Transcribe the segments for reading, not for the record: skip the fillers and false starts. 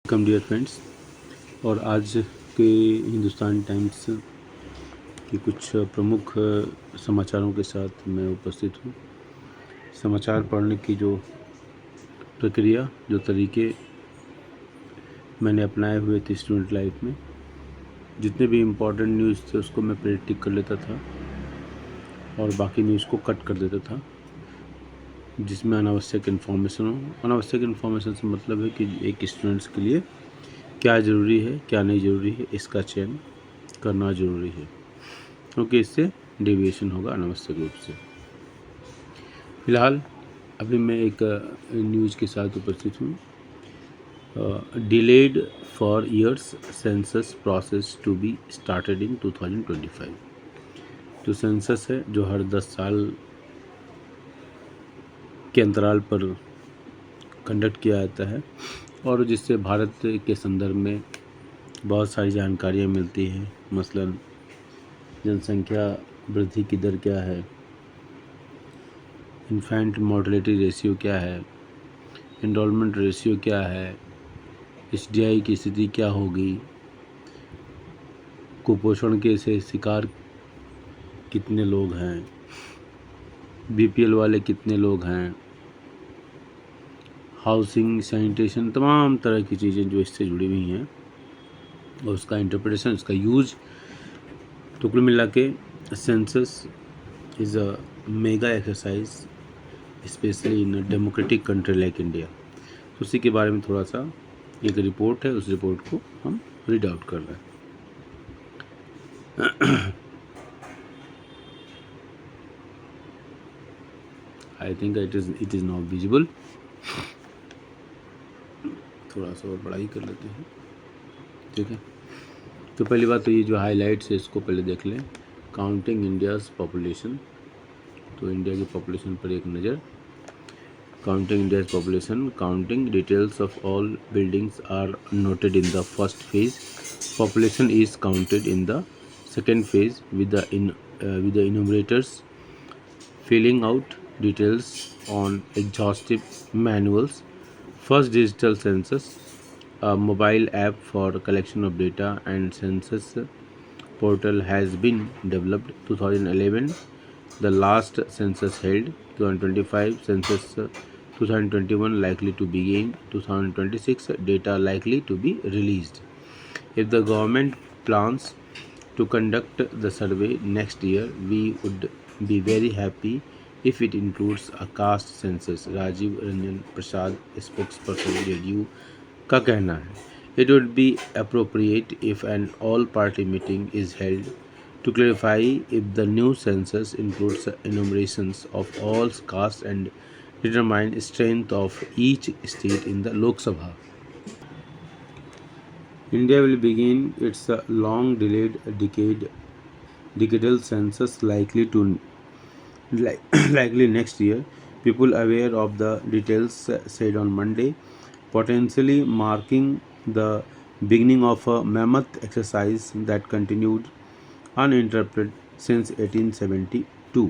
Welcome dear friends. और आज के हिंदुस्तान टाइम्स की कुछ प्रमुख समाचारों के साथ मैं उपस्थित हूँ। समाचार पढ़ने की जो प्रक्रिया, जो तरीके मैंने अपनाए हुए थे स्टूडेंट लाइफ में, जितने भी इम्पोर्टेंट न्यूज़ थे उसको मैं प्रिंट टिक कर लेता था और बाकी न्यूज़ को कट कर देता था जिसमें अनावश्यक इन्फॉर्मेशन हो। अनावश्यक इन्फॉर्मेशन से मतलब है कि एक स्टूडेंट्स के लिए क्या ज़रूरी है, क्या नहीं ज़रूरी है, इसका चयन करना ज़रूरी है, क्योंकि इससे डेविएशन होगा अनावश्यक रूप से। फिलहाल अभी मैं एक न्यूज़ के साथ उपस्थित हूँ। Delayed for years census process to be started in 2025। जो सेंसस है, जो हर 10 साल के अंतराल पर कंडक्ट किया जाता है और जिससे भारत के संदर्भ में बहुत सारी जानकारियाँ मिलती हैं। मसलन जनसंख्या वृद्धि की दर क्या है, इन्फेंट मोर्टेलिटी रेशियो क्या है, एनरोलमेंट रेशियो क्या है, एसडीआई की स्थिति क्या होगी, कुपोषण के से शिकार कितने लोग हैं, बीपीएल वाले कितने लोग हैं, हाउसिंग, सैनिटेशन, तमाम तरह की चीज़ें जो इससे जुड़ी हुई हैं और उसका इंटरप्रिटेशन, उसका यूज। तो कुल मिला के census is a mega exercise specially in a democratic country like India. तो उसी के बारे में थोड़ा सा एक रिपोर्ट है, उस रिपोर्ट को हम रीड आउट कर रहे हैं। I think it is not visible. थोड़ा सा और बड़ा ही कर लेते हैं, ठीक है। तो पहली बात तो ये जो हाईलाइट्स है इसको पहले देख लें। काउंटिंग इंडियाज़ पॉपुलेशन, तो इंडिया की पॉपुलेशन पर एक नज़र। Counting India's population, counting details of all buildings are noted in the first phase. Population is counted in the second phase with the enumerators filling out details on exhaustive manuals. First digital census, a mobile app for collection of data and census portal has been developed 2011. The last census held 2025, census 2021 likely to begin 2026, data likely to be released. If the government plans to conduct the survey next year, we would be very happy if it includes a caste census. Rajiv Ranjan Prasad, spokesperson JDU, का कहना है। It would be appropriate if an all-party meeting is held to clarify if the new census includes enumerations of all castes and determine strength of each state in the Lok Sabha. India will begin its long-delayed decadal census likely next year. People aware of the details said on Monday, potentially marking the beginning of a mammoth exercise that continued uninterrupted since 1872,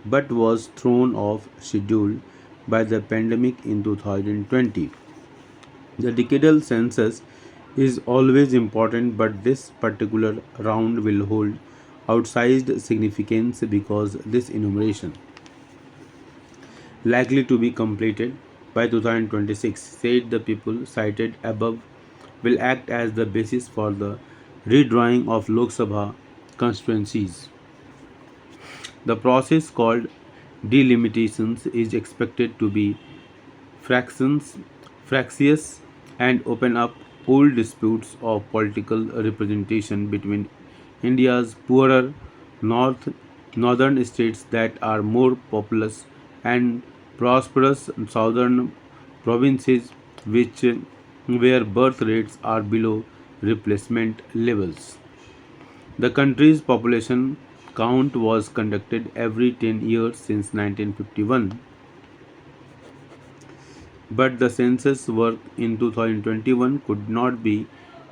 but was thrown off schedule by the pandemic in 2020. The decadal census is always important, but this particular round will hold outsized significance because this enumeration, likely to be completed by 2026, said the people cited above, will act as the basis for the redrawing of Lok Sabha constituencies. The process, called delimitations, is expected to be fractious and open up old disputes of political representation between India's poorer northern states that are more populous and prosperous southern provinces which where birth rates are below replacement levels. The country's population count was conducted every 10 years since 1951, but the census work in 2021 could not be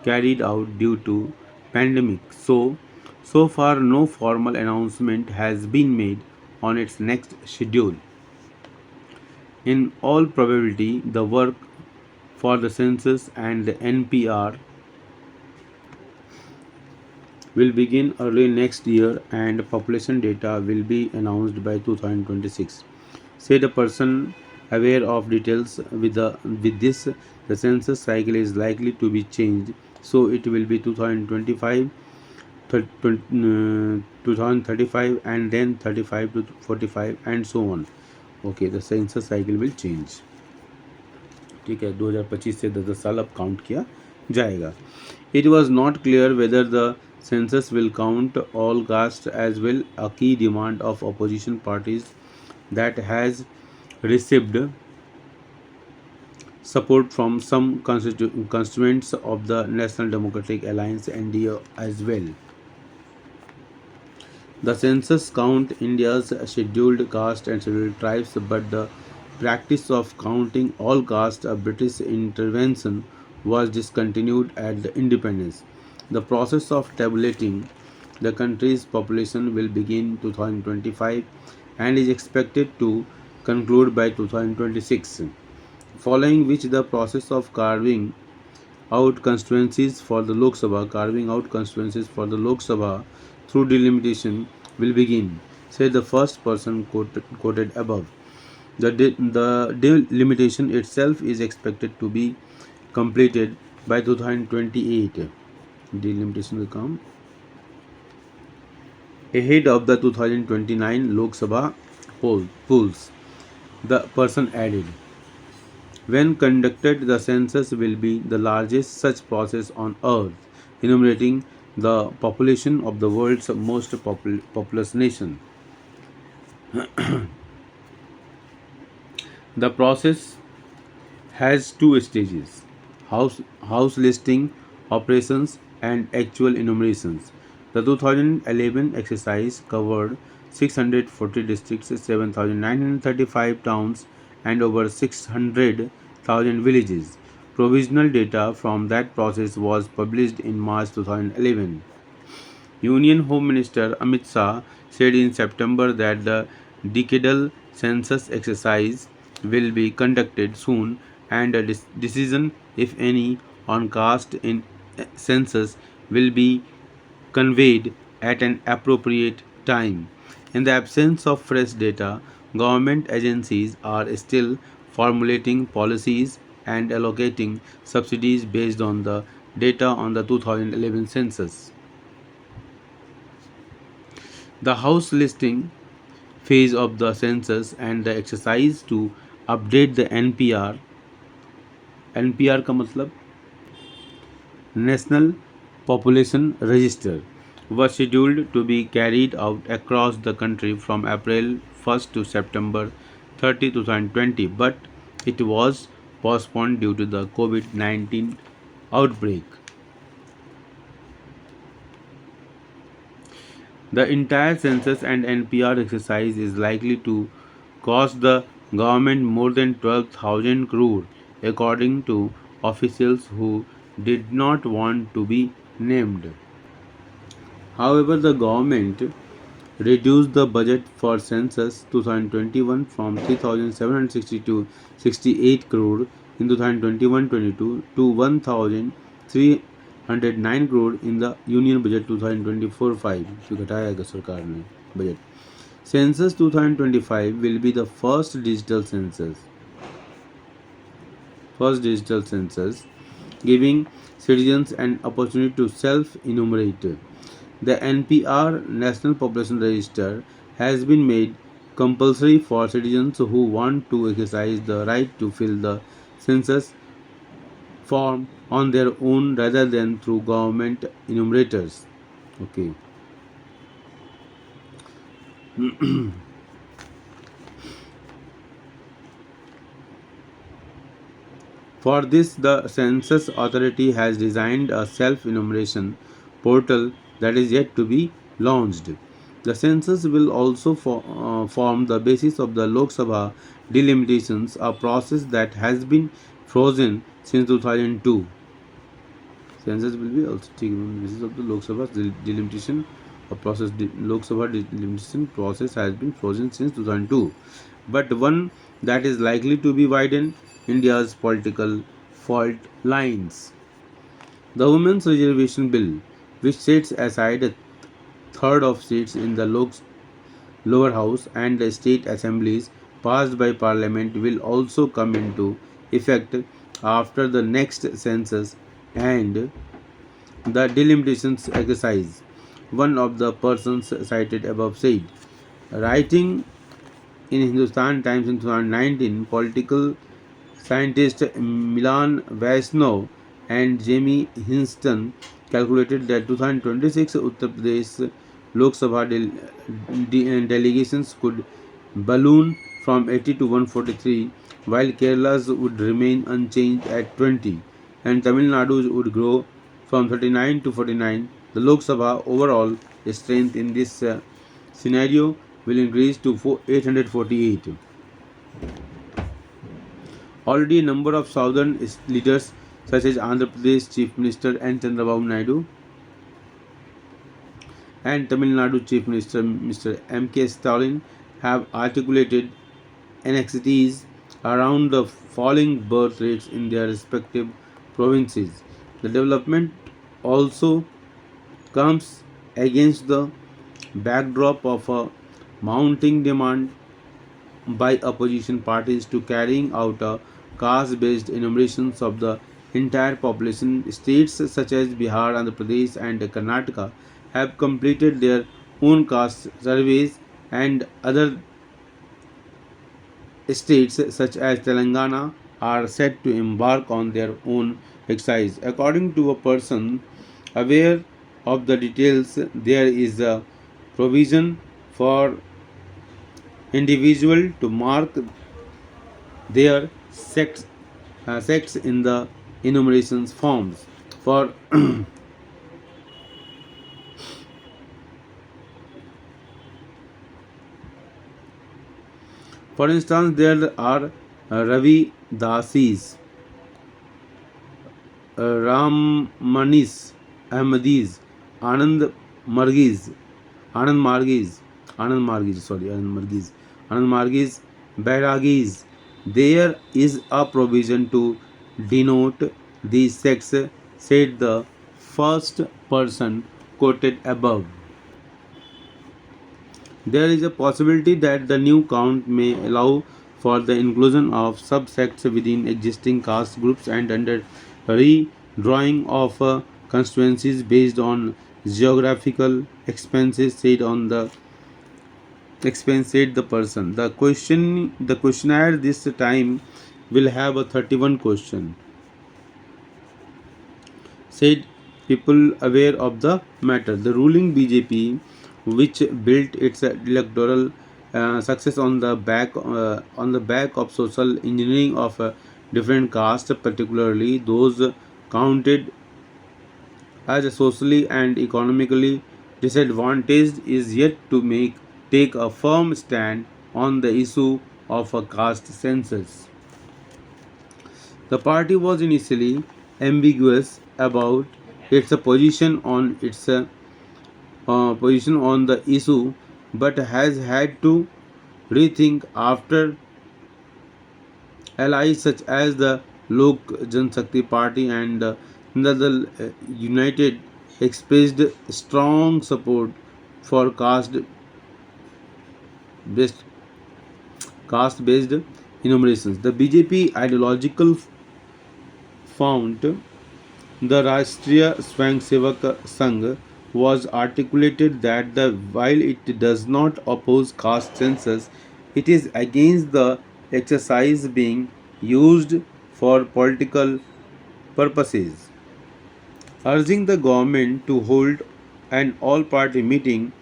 carried out due to pandemic. So far no formal announcement has been made on its next schedule. In all probability, the work for the census and the NPR will begin early next year and population data will be announced by 2026. Said a person aware of details with this, the census cycle is likely to be changed, so it will be 2025, 2035 and then 35 to 45 and so on. Okay, the census cycle will change. ठीक है, 2025 से 10 साल अब count किया जाएगा. It was not clear whether the census will count all castes as well, a key demand of opposition parties that has received support from some constituents of the National Democratic Alliance (NDA) as well. The census count India's scheduled caste and scheduled tribes, but the practice of counting all castes, a British intervention, was discontinued at the independence. The process of tabulating the country's population will begin 2025 and is expected to conclude by 2026, following which the process of carving out constituencies for the Lok Sabha through delimitation will begin, said the first person quoted above. The delimitation itself is expected to be completed by 2028. Delimitation will come ahead of the 2029 Lok Sabha polls. The person added. When conducted, the census will be the largest such process on earth, enumerating the population of the world's most populous nation. The process has two stages: house listing operations and actual enumerations. The 2011 exercise covered 640 districts, 7,935 towns, and over 600,000 villages. Provisional data from that process was published in March 2011. Union Home Minister Amit Shah said in September that the decadal census exercise will be conducted soon and a decision, if any, on caste in census will be conveyed at an appropriate time. In the absence of fresh data, government agencies are still formulating policies and allocating subsidies based on the data on the 2011 census. The house listing phase of the census and the exercise to update the NPR. NPR का मतलब National Population Register was scheduled to be carried out across the country from April 1st to September 30, 2020, but it was postponed due to the COVID-19 outbreak. The entire census and NPR exercise is likely to cost the government more than 12,000 crore, according to officials who did not want to be named. However, the government reduced the budget for census 2021 from 3,762.68 crore in 2021-22 to 1,309 crore in the Union Budget 2024-5 जो घटाया गया सरकार ने budget. Census 2025 will be the first digital census, giving citizens an opportunity to self-enumerate. The NPR National Population Register has been made compulsory for citizens who want to exercise the right to fill the census form on their own rather than through government enumerators. Okay. For this, the Census Authority has designed a self-enumeration portal that is yet to be launched. The census will also form the basis of the Lok Sabha delimitations, a process that has been frozen since 2002. Census will be also taken the basis of the Lok Sabha delimitation. Lok Sabha delimitation process has been frozen since 2002, but one that is likely to be widen India's political fault lines. The Women's Reservation Bill, which sets aside a third of seats in the lower house and the state assemblies passed by parliament, will also come into effect after the next census and the delimitations exercise. One of the persons cited above said, writing in Hindustan Times in 2019, political scientist Milan Vaishnav and Jamie Hinston calculated that 2026 Uttar Pradesh Lok Sabha delegations could balloon from 80 to 143, while Kerala's would remain unchanged at 20, and Tamil Nadu's would grow from 39 to 49. The Lok Sabha overall strength in this scenario will increase to 848. Already a number of southern leaders such as Andhra Pradesh Chief Minister N. Chandrababu Naidu and Tamil Nadu Chief Minister Mr. M.K. Stalin have articulated anxieties around the falling birth rates in their respective provinces. The development also comes against the backdrop of a mounting demand by opposition parties to carrying out a caste-based enumerations of the entire population. States such as Bihar, Andhra Pradesh, and Karnataka have completed their own caste surveys, and other states such as Telangana are set to embark on their own exercise. According to a person aware of the details, there is a provision for individual to mark their sex in the enumerations forms. For for instance, there are Ravi Dasis, Rammanis, Ahmadis, Anand Margis, Anand Margis, Anand Margis, Bairagis. There is a provision to denote the sex, said the first person quoted above. There is a possibility that the new count may allow for the inclusion of subsects within existing caste groups and under redrawing of constituencies based on geographical expenses said the person. The questionnaire this time will have a 31 question, said people aware of the matter. The ruling BJP, which built its electoral success on the back of social engineering of different castes, particularly those counted as socially and economically disadvantaged, is yet to take a firm stand on the issue of a caste census. The party was initially ambiguous about its position on the issue, but has had to rethink after allies such as the Lok Janshakti Party and Nadal United expressed strong support for based caste based enumerations. The BJP ideological fount, the Rashtriya Swayamsevak Sangh, was articulated that while it does not oppose caste census, it is against the exercise being used for political purposes. Urging the government to hold an all-party meeting,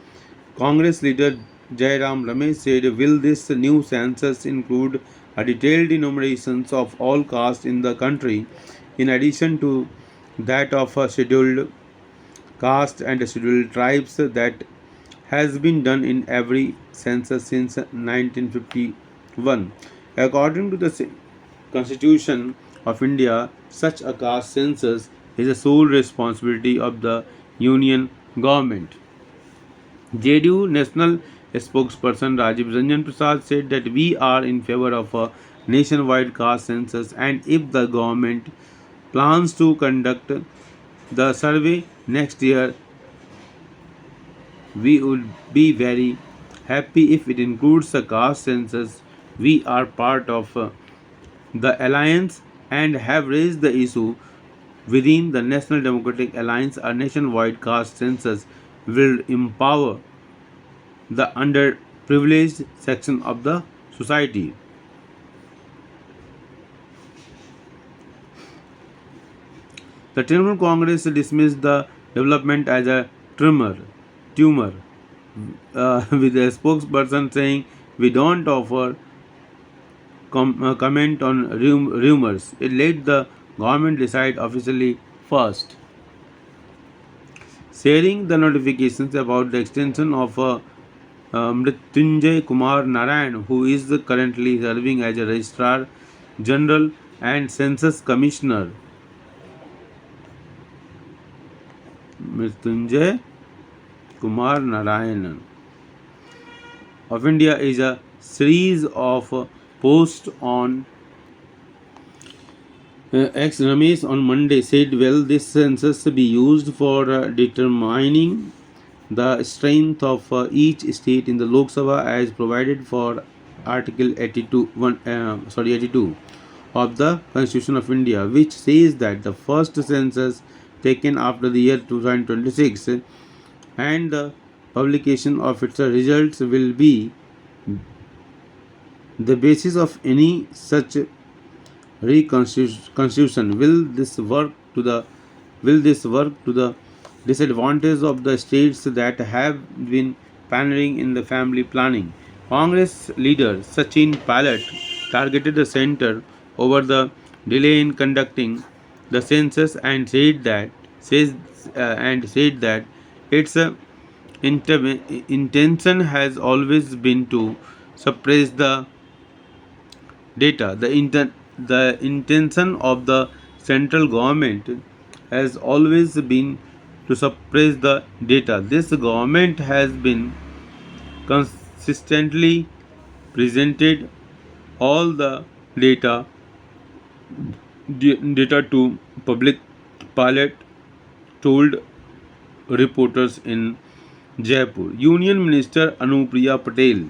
Congress leader Jairam Ramesh said, "Will this new census include a detailed enumeration of all castes in the country, in addition to that of a scheduled caste and scheduled tribes that has been done in every census since 1951. According to the Constitution of India, such a caste census is the sole responsibility of the Union government. JDU National spokesperson Rajiv Ranjan Prasad said that we are in favor of a nationwide caste census, and if the government plans to conduct the survey next year, we would be very happy if it includes the caste census. We are part of the alliance and have raised the issue within the National Democratic Alliance. A nationwide caste census will empower the underprivileged section of the society. The Trinamool Congress dismissed the development as a tumor, with a spokesperson saying, "We don't offer comment on rumors." It let the government decide officially first. Sharing the notifications about the extension of Mrityunjay Kumar Narayan, who is currently serving as a Registrar General and Census Commissioner. Mrityunjay Kumar Narayan of India is a series of posts on X. Ramesh on Monday said, "Will this census be used for determining the strength of each state in the Lok Sabha as provided for Article 82 of the Constitution of India, which says that the first census taken after the year 2026 and the publication of its results will be the basis of any such reconstitution. Will this work to the disadvantage of the states that have been pioneering in the family planning?" Congress leader Sachin Pilot targeted the center over the delay in conducting the census and said that its intention has always been to suppress the data. The intention of the central government has always been to suppress the data. This government has been consistently presented all the data to public. Pilot told reporters in Jaipur. Union Minister Anupriya Patel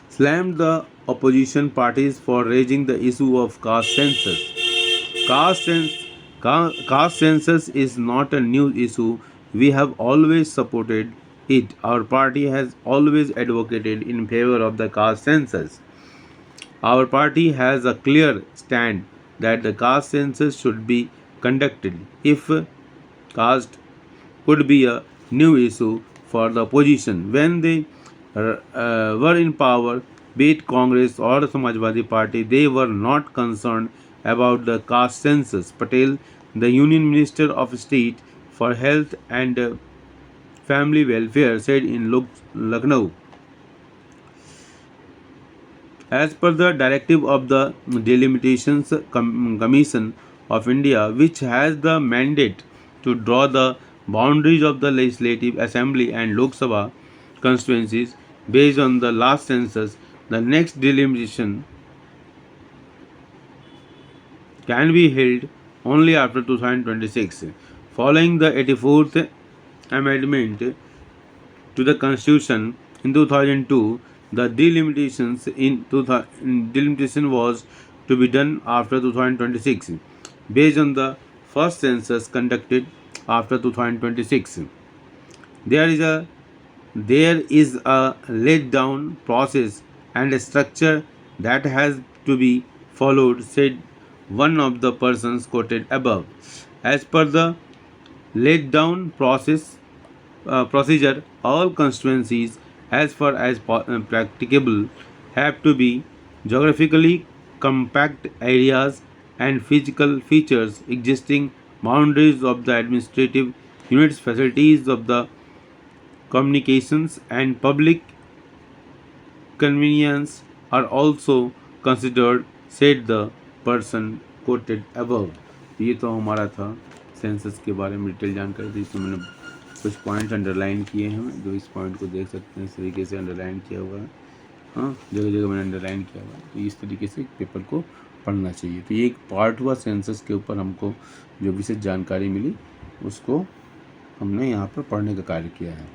slammed the opposition parties for raising the issue of caste census. Caste census is not a new issue. We have always supported it. Our party has always advocated in favor of the caste census. Our party has a clear stand that the caste census should be conducted. If caste could be a new issue for the opposition when they were in power, be it Congress or Samajwadi Party, they were not concerned about the caste census. Patel, the Union Minister of State for Health and Family Welfare, said in Lucknow, as per the directive of the Delimitations Commission of India, which has the mandate to draw the boundaries of the Legislative Assembly and Lok Sabha constituencies based on the last census, the next delimitation can be held only after 2026. Following the 84th Amendment to the Constitution in 2002, the delimitation was to be done after 2026, based on the first census conducted after 2026. There is a laid down process and a structure that has to be followed, said one of the persons quoted above. As per the laid down procedure, all constituencies, as far as practicable, have to be geographically compact areas and physical features, existing boundaries of the administrative units, facilities of the communications, and public convenience are also considered, said the person quoted above. ये तो हमारा था census के बारे में detail जानकारी थी। इसमें मैंने कुछ पॉइंट्स अंडरलाइन किए हैं, जो इस पॉइंट को देख सकते हैं, इस तरीके से अंडरलाइन किया हुआ है। हाँ, जगह जगह मैंने अंडरलाइन किया हुआ है। तो इस तरीके से पेपर को पढ़ना चाहिए। तो ये एक पार्ट हुआ सेंसस के ऊपर हमको जो विशेष जानकारी मिली उसको हमने यहाँ पर पढ़ने का कार्य किया है।